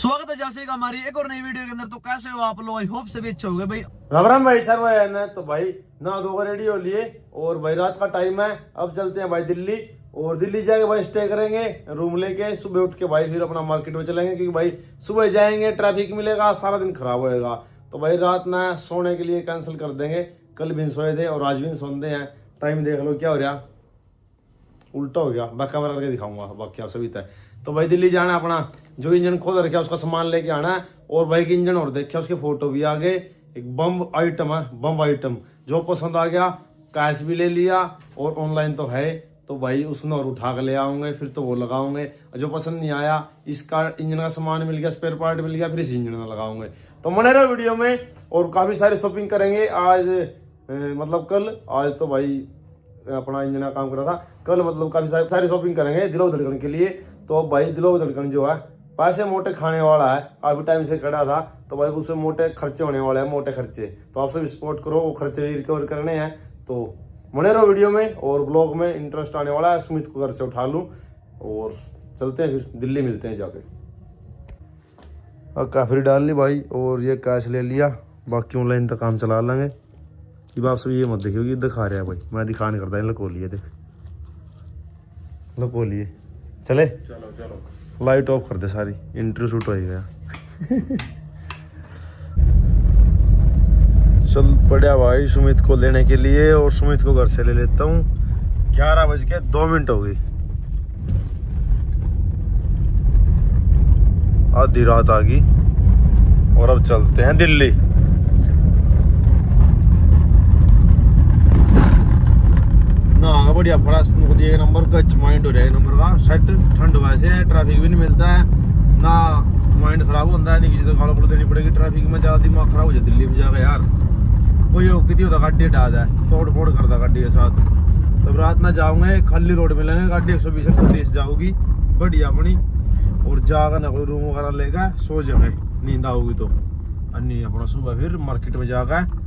स्वागत है जैसे हमारी एक और नई वीडियो के अंदर। तो कैसे हो आप लोग? आई होप सभी अच्छे होंगे भाई। राम राम भाई सर भाई ना तो भाई ना दो रेडी हो लिए और भाई रात का टाइम है। अब चलते हैं भाई दिल्ली और दिल्ली जाके भाई स्टे करेंगे रूम लेके। सुबह उठ के भाई फिर अपना मार्केट में चलेंगे क्योंकि भाई सुबह जाएंगे ट्रैफिक मिलेगा, सारा दिन खराब होएगा। तो भाई रात ना सोने के लिए कैंसिल कर देंगे। कल भी सोए थे और आज भी सोते हैं। टाइम देख लो क्या हो रहा, उल्टा हो गया। बाकी कैमरा करके दिखाऊंगा बाकी आप सभी तय। तो भाई दिल्ली जाना है, अपना जो इंजन खोल रखा उसका सामान लेके आना है और भाई की इंजन और देखा उसके फोटो भी आ गए। एक बम आइटम है, बम आइटम जो पसंद आ गया कैश भी ले लिया और ऑनलाइन तो है। तो भाई उसने और उठा कर ले आऊंगे फिर तो वो लगाऊंगे। जो पसंद नहीं आया इसका इंजन का सामान मिल गया, स्पेयर पार्ट मिल गया, फिर इस इंजन में लगाऊंगे। तो बने रहो वीडियो में और काफी सारी शॉपिंग करेंगे आज। मतलब कल, आज तो भाई अपना इंजन का काम कर रहा था, कल मतलब काफी सारी शॉपिंग करेंगे दिलो धड़कन के लिए। तो भाई दिलो धड़कन जो है पैसे मोटे खाने वाला है। अभी टाइम से खड़ा था तो भाई उससे मोटे खर्चे होने वाले हैं, मोटे खर्चे। तो आप सब सपोर्ट करो, वो खर्चे रिकवर करने हैं। तो बने रहो वीडियो में और ब्लॉग में इंटरेस्ट आने वाला है। सुमित को घर से उठा लूँ और चलते हैं फिर दिल्ली, मिलते हैं जाके। काफी डाल ली भाई और ये कैश ले लिया, बाकी ऑनलाइन तो काम चला लेंगे। ये आप सब ये मत देखिए, ये दिखा रहा है भाई, मैं दिखा नहीं करता। लको लिए देख, लको लिए चले। चलो चलो लाइट ऑफ कर दे सारी, इंटरव्यू शूट हो गया। चल पड़ा भाई सुमित को लेने के लिए और सुमित को घर से ले लेता हूँ। 11:02 हो गई, आधी रात आ गई और अब चलते हैं दिल्ली। ना बढ़िया फ्रेश दिए नंबर का माइंड हो रहा है, नंबर का सेट। ठंड वैसे है, ट्रैफिक भी नहीं मिलता है ना, माइंड खराब होता है। नहीं किसी तो खाना देनी पड़ेगी ट्रैफिक में, ज्यादा दिमाग खराब हो जाए दिल्ली में जाकर यार। कोई कितनी होता गाड़ी हटा है, तोड़ फोड़ करता गाड़ी के साथ। तब रात में जाऊंगे खाली रोड मिलेंगे, गाड़ी 120-130 जाओगी बढ़िया अपनी। और जाकर ना कोई रूम वगैरह लेगा, सो जाएंगे नींद आओगी तो। अन्नी अपना सुबह फिर मार्केट में जाकर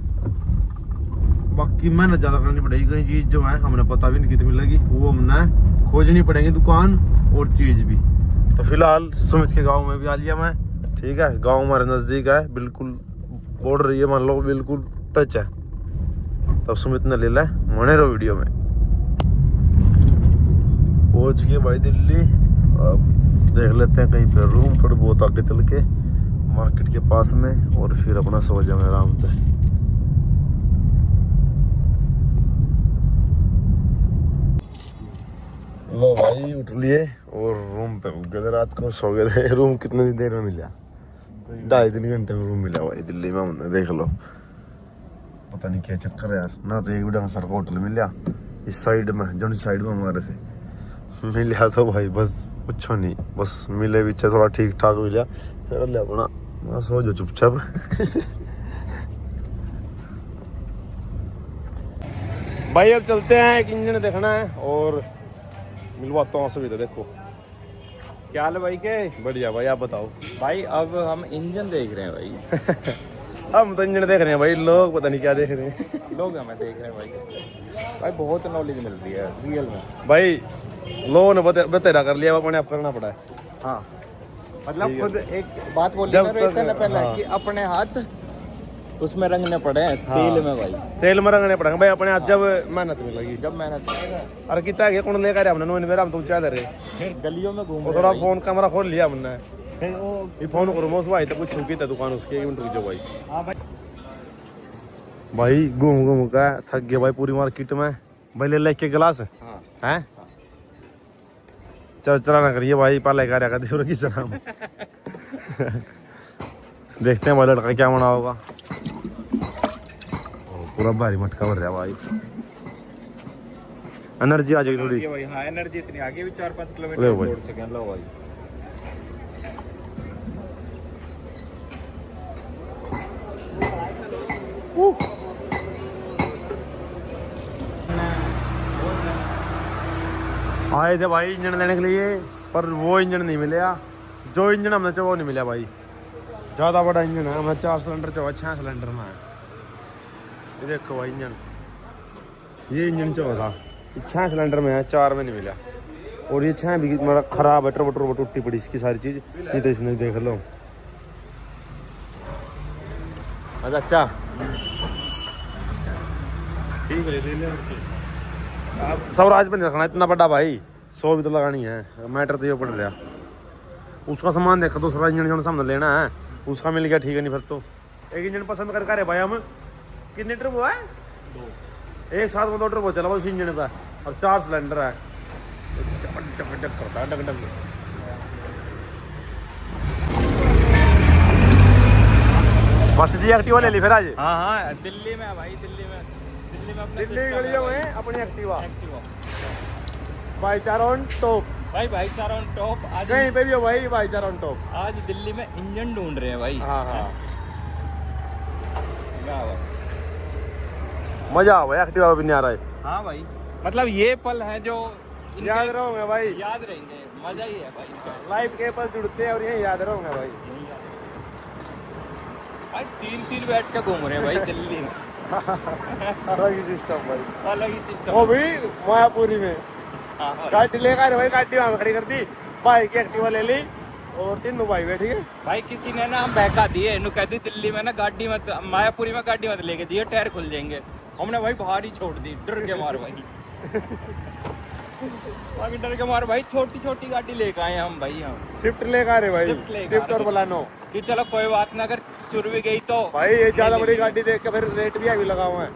बाकी मेहनत ज्यादा करनी पड़ेगी। कई चीज जो है हमने पता भी नहीं कितनी मिलेगी, वो हमने खोजनी पड़ेगी, दुकान और चीज भी। तो फिलहाल सुमित के गांव में भी आ लिया मैं। ठीक है, गांव हमारे नजदीक है, बिल्कुल बॉर्डर ये मान लो, बिल्कुल टच है। तब सुमित ने ले ला, मने रहो वीडियो में। पहुंच गए भाई दिल्ली। अब देख लेते हैं कहीं पे रूम, थोड़े बहुत आगे चल के मार्केट के पास में, और फिर अपना सो जाए आराम से। लो भाई उठ लिए और रूम पे रुक गए। रात को सो गए थे। रूम कितनी देर में मिला? 2.5-3 घंटे में रूम मिला भाई दिल्ली में। हमने देख लो, पता नहीं क्या चक्कर है यार। ना तो एक वीडियो में सर को होटल मिला इस साइड में, जो साइड में हमारे थे मिला। तो भाई बस कुछ नहीं, बस मिले पीछे थोड़ा ठीक ठाक मिला। फिर ले अपना सो जो चुपचाप। भाई अब चलते हैं, एक इंजन देखना है और मिलवाता हूँ सभी। तो देखो क्या हाल है भाई के? बढ़िया भाई, आप बताओ। भाई अब हम इंजन देख रहे हैं भाई। हम तो इंजन देख रहे हैं भाई, लोग पता नहीं क्या देख रहे हैं। लोग हमें देख रहे हैं भाई बहुत नॉलेज मिल रही है रियल में भाई। लोगों ने बतेरा कर लिया, अपने आप करना पड़ा है। हाँ मतलब खुद एक बात बोल जब तक पहले कि अपने हाथ उसमें रंगने पड़े हैं। तेल में भाई, तेल में रंगने पड़ेंगे भाई अपने हाथ, जब मेहनत मिलेगी। जब मेहनत अरे कितना गया कौन लेकर हमने नोन मेरा, हम तो चाह रहे। फिर गलियों में घूम थोड़ा फोन कैमरा खोल लिया हमने, ये फोन करो मोस भाई। तो कुछ छुकी था दुकान उसकी, 1 मिनट रुक जाओ भाई। हाँ भाई, भाई घूम घूम का थक गया भाई पूरी मार्केट में। भाई ले के गिलास हैं, चर्चा ना करिए भाई, पहले क्या रखा देव की सलाम। देखते हैं भाई लड़का क्या बना होगा। पूरा भारी मटका भर रहा भाई, एनर्जी आ जाएगी थोड़ी भाई। हाँ एनर्जी इतनी आगे भी 4-5 ले किलोमीटर भाई। दौड़ सकें। लो भाई आए थे भाई इंजन लेने के लिए, पर वो इंजन नहीं मिला जो इंजन हमने चाहा, वो नहीं मिला भाई। ज़्यादा बड़ा इंजन है, हमें 4 सिलेंडर चाहा, 6 सिलेंडर में है। ये देखो भाई इंजन, ये इंजन चाहा था 6 सिलेंडर में है, 4 में नहीं मिला। और ये 6 भी मतलब खराब है, टर्बो टूटी पड़ी इसकी सारी चीज़। नहीं तो इसने देख लो अच्छा अच्छा ठीक है ले ले। अब स्वराज पे नहीं रखना इतना बड़ा भाई, 100 भी तो लगानी है, मैटर तो ये पड़ रहा। उसका सामान देखो, दूसरा इंजन जो सामने लेना है उसका मिल गया, ठीक है। नहीं फिर तो एक इंजन पसंद कर रहे भाई हम। कितने टर्बो है? 2 एक साथ में 2 टर्बो चला उस इंजन का, और 4 सिलेंडर है। मस्त जी एक्टिवा ले ली फिर आज। हाँ हाँ दिल्ली में भाई, दिल्ली में अपने दिल्ली गलियों में अपनी एक्टिवा भाईचारा ऑन टॉप। भाईचारा ऑन टॉप। आज कहीं पे भी हो भाई भाईचारा ऑन टॉप। आज दिल्ली में इंजन ढूंढ रहे हैं भाई। हाँ हाँ क्या हुआ? मजा आ भाई, एक्टिवा भी नहीं आ रहा है। हाँ भाई, मतलब ये पल है जो याद रहोगे भाई, याद रहेंगे, मजा ही है भाई इनका। लाइफ के पल जुड़ते हैं और ये याद रहोगे भाई। भाई 3 बैठ के घूम रहे हैं भाई दिल्ली में। अलग ही सिस्टम भाई, अलग ही सिस्टम। वो भी मायापुरी में हाँ, गाड़ी लेकर भाई, गाड़ी वहाँ खड़ी कर दी, भाई की एक्टिवा ले ली और 3 भाई बैठ गए। भाई किसी ने ना हम बहका दिए, इन्हों कहती दिल्ली में ना गाड़ी मत, मायापुरी में गाड़ी मत लेके दिए, टायर खुल जाएंगे। हमने भाई बाहर ही छोड़ दी, डर के मार भाई। डर के मार भाई, छोटी छोटी गाड़ी लेकर आए हम भाई। हम स्विफ्ट लेकर आ रहे भाई, स्विफ्ट और बलानो कि चलो कोई बात ना, अगर चुर भी गई तो भाई। ये ज्यादा बड़ी गाड़ी देख के फिर रेट भी अभी लगा हुआ है।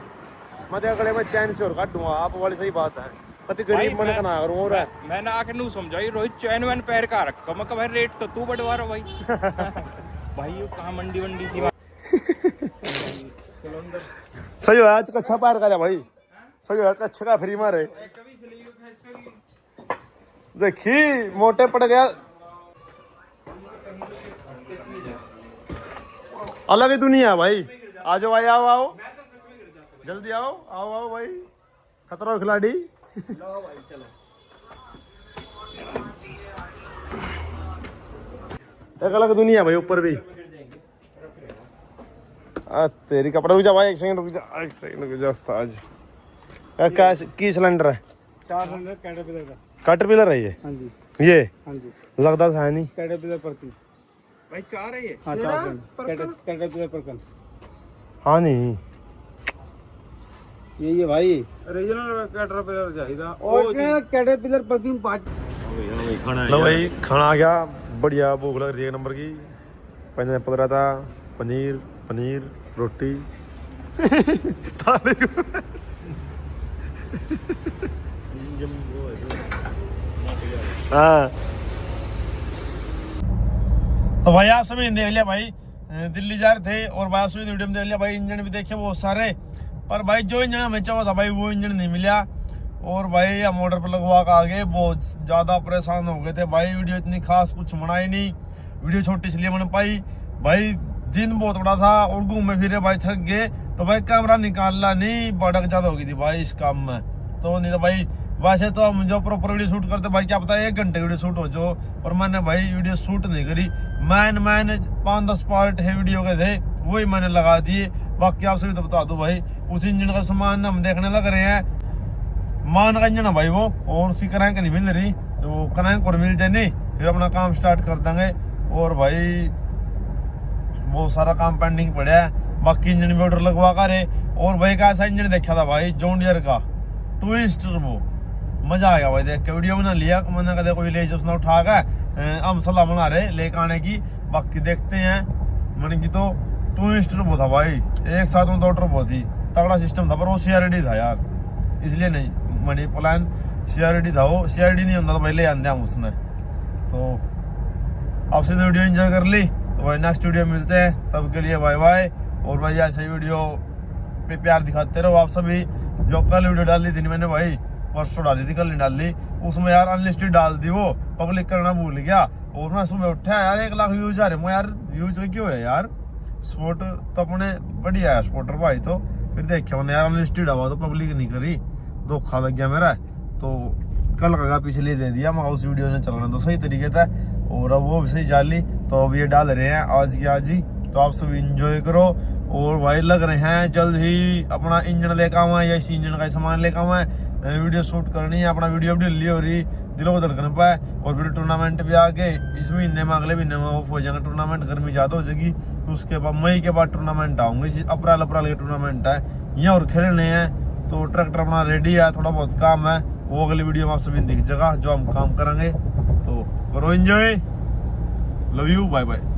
मैं अगले में चैन से और काट दूंगा, आप वाली सही बात है। पति गरीब मन का ना हो रहा है। मैंने आके नू समझाई, रोहित चैन वैन पैर का रखा, मैं भाई रेट तो तू बढ़वा रहा भाई। भाई ये कहाँ मंडी वंडी थी सही है, आज कच्छा पार करा भाई, सही है, कच्छा का फ्री मारे। देखी मोटे पड़ गया, अलग ही दुनिया है भाई। आ जाओ भाई, आओ आओ जल्दी आओ, आओ आओ भाई, खतरा खिलाड़ी। एक अलग दुनिया भाई, ऊपर भी। तेरी कपड़ा रुक जा भाई, 1 सेकंड रुक जा, 1 सेकंड रुक जा आज। क्या की सिलेंडर है? 4 सिलेंडर कैटरपिलर का। कैटरपिलर है ये? हाँ जी ये हाँ जी, लगता था नहीं। कैटरपिलर परकन। भाई 4 है ये। हाँ 4 सिलेंडर कैटरपिलर परकन। हाँ नहीं ये भाई रीजनल कैटरपिलर चाहिए। और कैटरपिलर परकन पार्ट। लो भाई खाना आ गया, बढ़िया भूख लग रही है, 1 नंबर की। पहले पक रहा था पनीर रोटी। हाँ तो भाई आप सभी देख लिया भाई, दिल्ली जा रहे थे और भाई आप सभी वीडियो में देख लिया भाई। इंजन भी देखे बहुत सारे, पर भाई जो इंजन हमें चाहिए था भाई वो इंजन नहीं मिला। और भाई हम ऑर्डर पर लगवा कर आ गए, बहुत ज़्यादा परेशान हो गए थे भाई। वीडियो इतनी खास कुछ बनाई नहीं, वीडियो छोटी इसलिए बन पाई भाई। दिन बहुत बड़ा था और घूमे फिरे भाई थक गए, तो भाई कैमरा निकालना नहीं, भड़क ज़्यादा हो गई थी भाई इस काम में। तो नहीं तो भाई वैसे तो हम जो प्रॉपर वीडियो शूट करते भाई, क्या पता 1 घंटे वीडियो शूट हो जो, और मैंने भाई वीडियो शूट नहीं करी। मैंने 5-10 पार्ट है वीडियो के थे, वही मैंने लगा दिए। बाकी आप सभी तो बता दो भाई, उस इंजन का सामान हम देखने लग रहे हैं। मान का इंजन है भाई वो, और उसी क्रैंक नहीं मिल रही, तो क्रैंक और मिल जाए नहीं फिर अपना काम स्टार्ट कर देंगे। और भाई बहुत सारा काम पेंडिंग पड़ा है, बाकी इंजन भी ऑर्डर लगवा कर है। और भाई का ऐसा इंजन देखा था भाई जॉन डियर का ट्विस्ट टर्बो, मजा आ गया भाई देख के। वीडियो बना लिया, मैंने कहा देखो ले उसने उठा कर हम सलाह बना रहे लेकर आने की। बाकी देखते हैं, मैंने की तो ट्विस्ट टर्बो था भाई, एक साथ में 2 टर्बो थी, तगड़ा सिस्टम था। पर वो CRD था यार, इसलिए नहीं मनी प्लान CRD था वो। CRD नहीं होता तो भाई ले आते हम उसने। तो आपसे तो वीडियो एंजॉय कर ली, तो भाई नेक्स्ट वीडियो मिलते हैं, तब के लिए बाय बाय। और भाई ऐसे वीडियो पे प्यार दिखाते रहो आप सभी। जो कल वीडियो डाल दी थी मैंने भाई, परसों डाली थी, कल नहीं डाल दी, उसमें यार अनलिस्टेड डाल दी, वो पब्लिक करना भूल गया। और मैं सुबह उठा यार 1 लाख व्यूज आ रहे, मैं यार व्यूज क्यों है यार, स्पोर्ट तो अपने बढ़िया है स्पोर्टर भाई। तो फिर देखिए मैंने यार अनलिस्टेड हुआ तो पब्लिक नहीं करी, धोखा लग गया मेरा। तो कल का पिछले दे दिया मैं, उस वीडियो ने चलना तो सही तरीके था, और अब वो भी सही डाली। तो अब ये डाल रहे हैं आज की आज ही, तो आप सब इंजॉय करो। और भाई लग रहे हैं जल्द ही अपना इंजन लेकर आवा, या इसी इंजन का सामान लेकर आवा, वीडियो शूट करनी है। अपना वीडियो भी डिलीवरी दिलों को धड़कन पाए। और फिर टूर्नामेंट भी आगे इस महीने में, अगले महीने में ऑफ हो जाएगा टूर्नामेंट, गर्मी ज़्यादा हो जाएगी। तो उसके बाद मई के बाद टूर्नामेंट आऊँगे, इसी अप्रैल के टूर्नामेंट है यहाँ और खेलने हैं। तो ट्रैक्टर अपना रेडी है, थोड़ा बहुत काम है, वो अगली वीडियो में आप सभी दिख जगह जो हम काम करेंगे। तो करो enjoy, love you, bye bye.